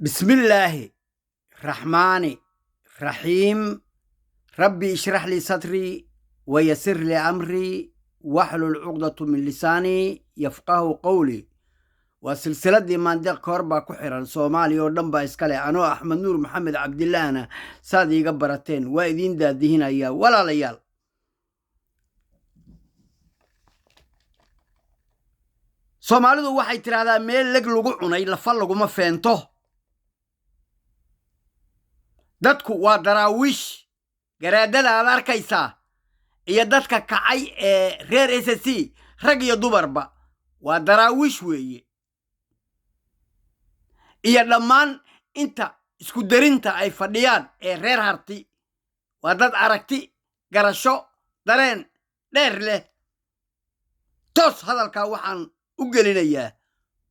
بسم الله الرحمن الرحيم. ربي اشرح لي صدري ويسر لي أمري واحلل عقدة من لساني يفقه قولي. وسلسلة دي مانديق كوربا كحيران سومالي ودنبا اسكالي أنا أحمد نور محمد عبد الله أنا سادي قبرتين وايدين دادهين أيا ولا ليال. سومالي دو waxay tiraahdaa meel lag lagu cunay lafa laguma feento. dadku waa daraawiish garaadada aad arkaysaa iyo dadka kacay ee reer SSC rag iyo dumarba waa daraawiish weeye iyo dhammaan inta isku darinta ay fadhiyaan ee reer harti waa dad aragti garasho dareen dheer leh. toos hadalkaa waxaan u gelinayaa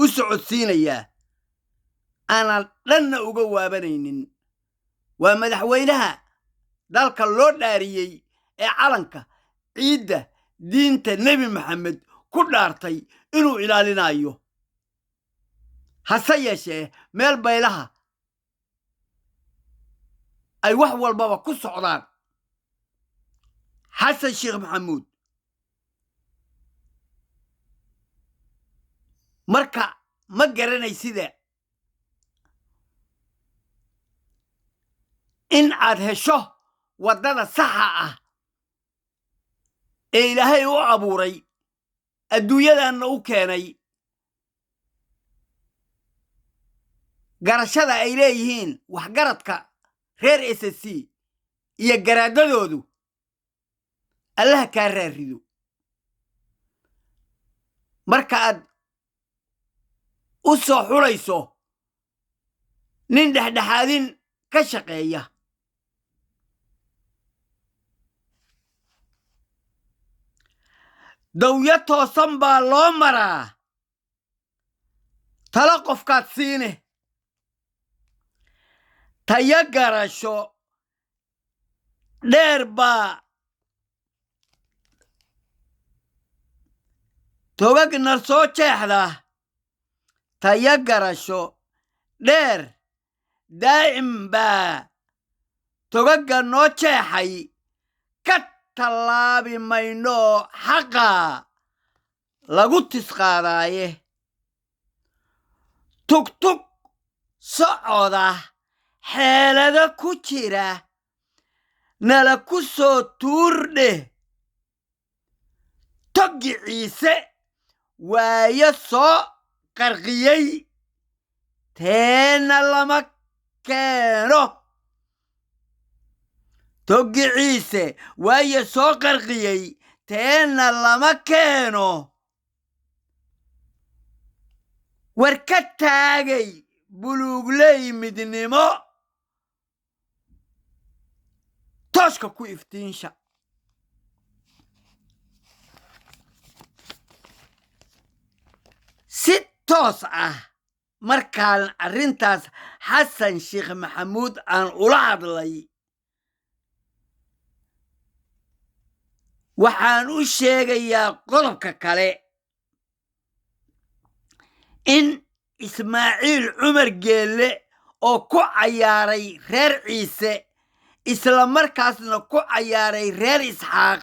u socodsiinayaa aanan dhanna uga waabanaynin waa madaxweynaha dalka loo dhaariyey ee calanka ciidda diinta nebi maxamed ku dhaartay inuu ilaalinayo. hase yeeshee meel baylaha ay wax walbaba ku socdaan xasan sheekh maxamuud marka ma garanay sida in aad hesho waddada saxa ah ee ilaahay u abuuray adduunyadanna u keenay garashada ay leeyihiin waxgaradka reer SSC iyo garaadadoodu allaha kaa raarido. marka aad u soo xulayso nin dhexdhexaadin ka shaqeeya dawya toosan baa loo maraa talo qofkaad siine taya garasho dheer baa togagna soo jeexda taya garasho dheer daa'im baa togaga noo jeexay ka tallaabi mayno xaqa lagu tisqaadaaye tugtug socoda xeelado ku jira nala ku soo tuurdhe toggi ciise waayo soo qarqiyey teena lama keeno. toggi ciise waayo soo qarqiyey teena lama keeno. war ka taagay buluugley midnimo tooshka ku iftiinsha. si toos ah markaan arrintaas xasan sheekh maxamuud aan ula hadlay waxaan u sheegayaa qodobka kale in ismaaciil cumar geelle oo ku cayaaray reer ciise isla markaasna ku cayaaray reer isxaaq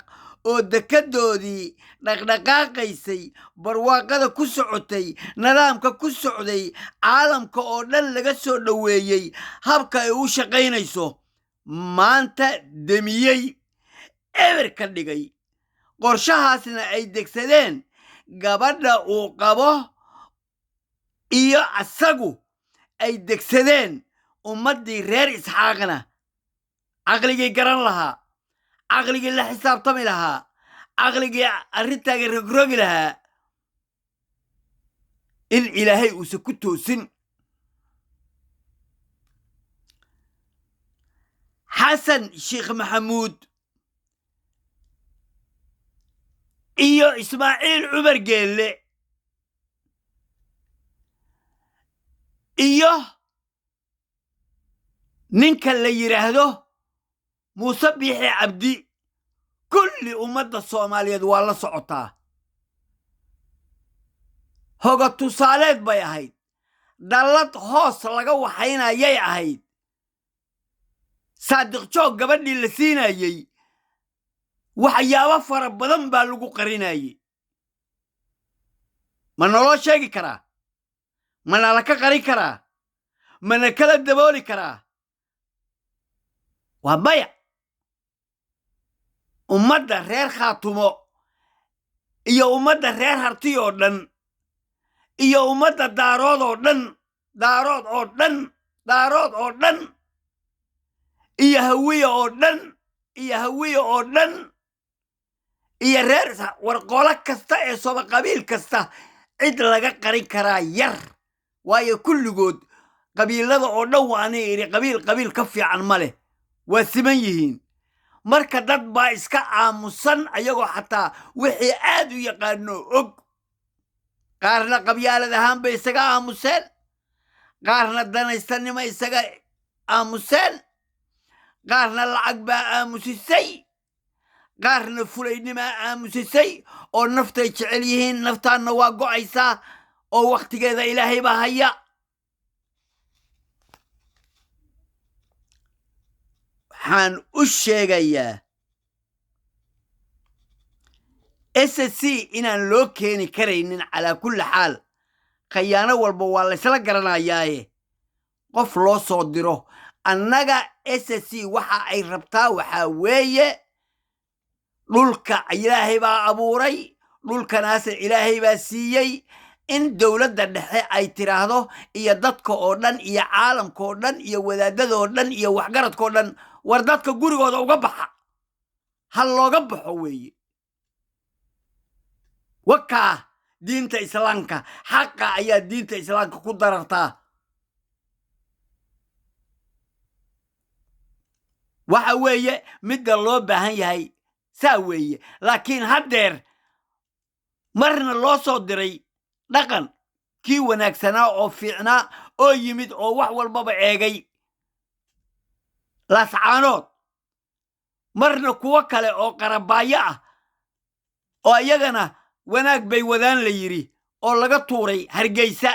oo dekedoodii dhaqdhaqaaqaysay barwaaqada ku socotay nidaamka ku socday caalamka oo dhan laga soo dhoweeyey habka ay u shaqaynayso maanta demiyey eber ka dhigay qorshahaasna ay degsadeen gabadha uu qabo iyo asagu ay degsadeen ummaddii reer isxaaqna caqligii garan lahaa caqligii la xisaabtami lahaa caqligii arrintaaga rogrogi lahaa in ilaahay uusan ku toosin. xasan sheekh maxamuud iyo ismaaciil cumar geelle iyo ninka la yidhaahdo muuse biixi cabdi kulli ummadda soomaaliyeed waa la socotaa. hoga tusaaleed bay ahayd dallad hoos laga waxaynayay ahayd saadiq joog gabadhii la siinayay waxyaabo fara badan baa lagu qarinayay ma naloo sheegi karaa ma nala ka qarin karaa mana kala dabooli karaa waa maya ummadda reer khaatumo iyo ummadda reer harti oo dhan iyo ummadda daarood oo dhan iyo hawiye oo dhan iyo reer warqolo kasta ee soba qabiil kasta cid laga qarin karaa yar waayo kulligood qabiilada oo dhan waanay iri qabiil ka fiican ma leh waa siman yihiin marka dad baa iska aamusan ayagoo xataa wixii aad u yaqaano og qaarna qabyaalad ahaan bay isaga aamuseen qaarna danaystanimo isaga aamuseen qaarna lacag baa aamusisay qaarna fulaynima aamusisay oo naftay jecel yihiin naftaanna waa go'aysaa oo waqtigeeda ilaahay baa haya waxaan u sheegayaa SSC inaan loo keeni karaynin calaa kulli xaal khayaano walba waa laysla garanayaaye qof loo soo diro annaga SSC waxa ay rabtaa waxaa weeye dhulka ilaahay baa abuuray dhulkanaasa ilaahay baa siiyey in dowladda dhexe ay tiraahdo iyo dadka oo dhan iyo caalamka oo dhan iyo wadaadada oo dhan iyo waxgaradka oo dhan war dadka gurigooda uga baxa ha looga baxo weeye wakaa diinta islaamka xaqa ayaa diinta islaamka ku darartaa waxa weeye midda loo baahan yahay saa weeye laakiin haddeer marna loo soo diray dhaqan kii wanaagsanaa oo fiicnaa oo yimid oo wax walbaba eegay laascaanood marna kuwo kale oo qarabaayo ah oo iyagana wanaag bay wadaan la yiri oo laga tuuray Hargeysa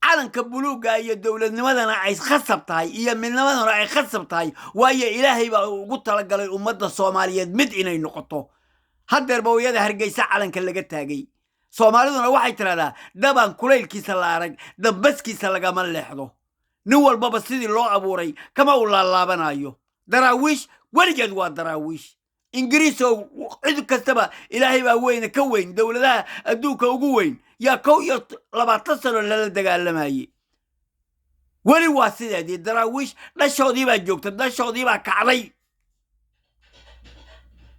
calanka buluuga iyo dowladnimadana ay khasab tahay iyo midnimadana ay khasab tahay waayo ilaahay baa ugu talagalay ummadda Soomaaliyeed mid inay noqoto haddeer bawiyada Hargeysa calanka laga taagay Soomaaliduna waxay tiraahdaa daban kuleylkiisa la arag dambaskiisa lagama leexdo nin walbaba sidii loo abuuray kama u laalaabanayo daraawiish weligeed waa daraawiish ingiriis oo cid kastaba ilaahay baa weyn ka weyn dowladaha adduunka ugu weyn yaa 20 sano lala dagaalamayay weli waa sideedii daraawiish dhashoodii baa joogta dhashoodii baa kacday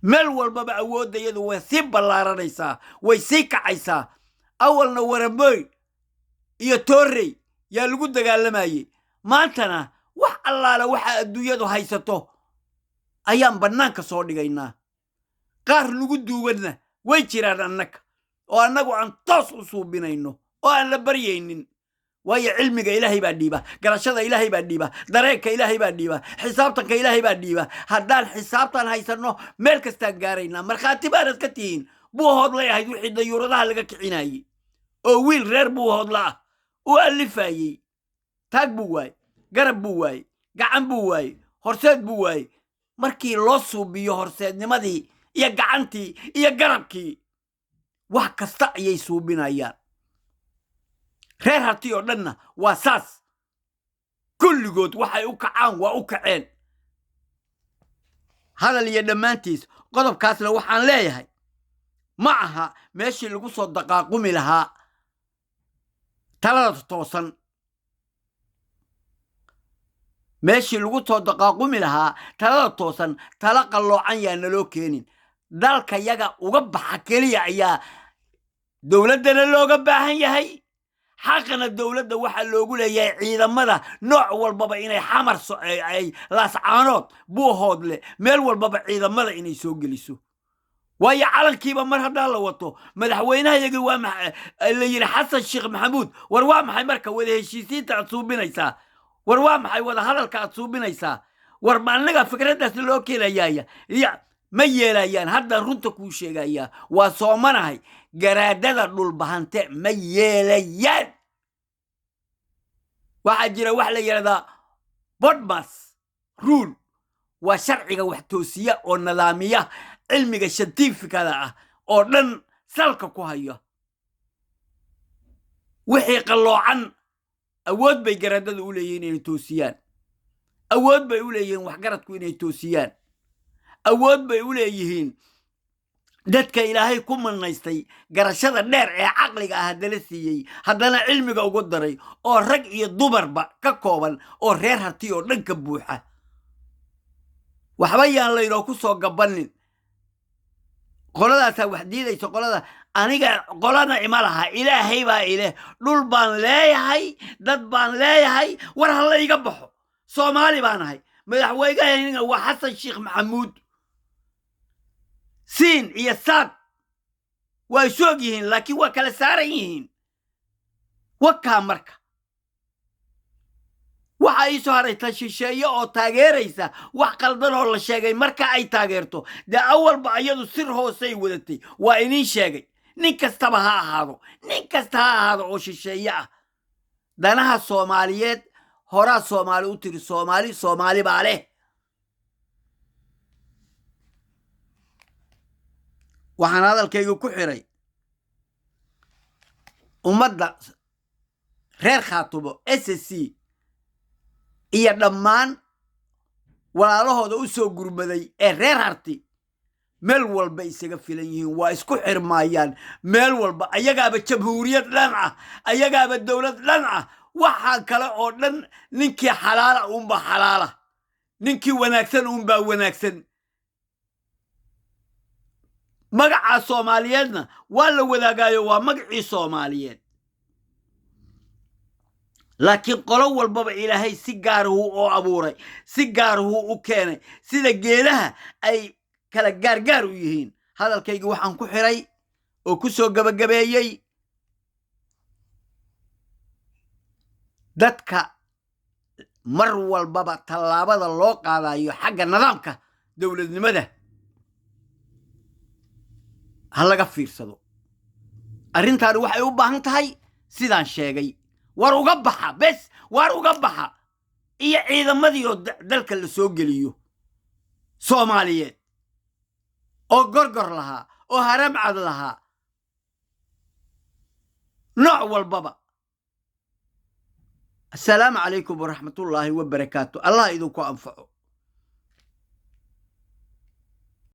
meel walbaba awoodayadu way si ballaaranaysaa way si kacaysaa awalna Waraboy iyo Toorey yaa lagu dagaalamayay maantana wax allaala waxa adduunyadu haysato ayaan banaanka soo dhigaynaa qaar lagu duubanna way jiraan annaka oo annagu aan toos u suubinayno oo aan la baryaynin waayo cilmiga ilaahay baa dhiiba garashada ilaahay baa dhiiba dareenka ilaahay baa dhiiba xisaabtanka ilaahay baa dhiiba haddaan xisaabtan haysano meel kastaan gaaraynaa markhaati baanad ka tihiin buuhood la ahayd wixii dayuuradaha laga kicinayay oo wiil reer buuhood la ah u alifayay taag buu waay garab buu waay gacan buu waay horseed buu waay markii loo suubiyo horseednimadii iyo gacantii iyo garabkii wax kasta ayay suubinayaan reer harti oo dhanna waa saas kulligood waxay u kacaan waa u kaceen hadal iyo dhammaantiis qodobkaasna waxaan leeyahay ma aha meeshii lagu soo daqaaqumi lahaa talada toosan meeshii lagu soo daqaaqumi lahaa talada toosan tala qalloocan yaa naloo keenin dalka yaga uga baxa keliya ayaa dowladdana looga baahan yahay xaqna dowladda waxa loogu leeyahay ciidamada nooc walbaba inay xamar ay laascaanood buuhood leh meel walbaba ciidamada inay soo geliso waayo calankiiba mar haddaa la wato madaxweynahayagii waa la yidhi xasan sheekh maxamuud war waa maxay marka wada heshiisiinta aad suubinaysaa war waa maxay wada hadalka aad suubinaysaa war ma annaga fikraddaas loo keenayaaya ma yeelayaan hadda runta kuu sheegaya waa soomanahay garaadada dhulbahante ma yeelayaan waxaa jira wax la yiraahdaa bodmas rule waa sharciga wax toosiya oo nidaamiya cilmiga scientificada ah oo dhan salka ku haya wixii qaloocan awood bay garaadada u leeyihiin inay toosiyaan awood bay u leeyihiin waxgaradku inay toosiyaan awood bay u leeyihiin dadka ilaahay ku manaystay garashada dheer ee caqliga ah hadana siiyey haddana cilmiga ugu daray oo rag iyo dumarba ka kooban oo reer harti oo dhan ka buuxa waxba yaan laynoo ku soo gabanin qoladaasaa wax diidaysa qolada aniga qolana ima laha ilaahay baa ileh dhul baan leeyahay dad baan leeyahay war hala iga baxo soomaali baan ahay madaxweynahayna waa xasan sheekh maxamuud siin iyo saad way soog yihiin laakiin waa kala saaran yihiin wakaa marka waxa ay soo harayta shisheeye oo taageeraysa wax qaldan oo la sheegay marka ay taageerto de awalba ayadu sir hoosay wadatay waa inii sheegay nin kastaba ha ahaado oo shisheeye ah danaha Soomaaliyeed horaa Soomaali u tiri Soomaali baa leh waxaan hadalkaygu ku xiray ummadda reer Khaatumo SSC iyo dhammaan walaalahooda u soo gurmaday ee reer harti meel walba isaga filan yihiin waa isku xirmaayaan meel walba ayagaaba jamhuuriyad dhan ah ayagaaba dawlad dhan ah waxa kale oo dhan ninkii xalaala uunba xalaala ninkii wanaagsan uunba wanaagsan magaca Soomaaliyeedna waa la wadaagayo waa magacii Soomaaliyeed laakiin qolo walbaba ilaahay si gaar ah oo abuuray si gaar ah u keenay sida geedaha ay kala gaar u yihiin hadalkaygu waxaan ku xiray oo ku soo gabagabeeyay dadka mar walbaba tallaabada loo qaadayo xagga nidaamka dawladnimada ha laga fiirsado arrintaani waxay u baahan tahay sidaan sheegay war uga baxa bes war uga baxa iyo ciidamadii oo dalka la soo geliyo Soomaaliyeed oo gorgor lahaa oo haram cad lahaa nooc walbaba السلام عليكم ورحمة الله وبركاته الله إذن كو أنفعه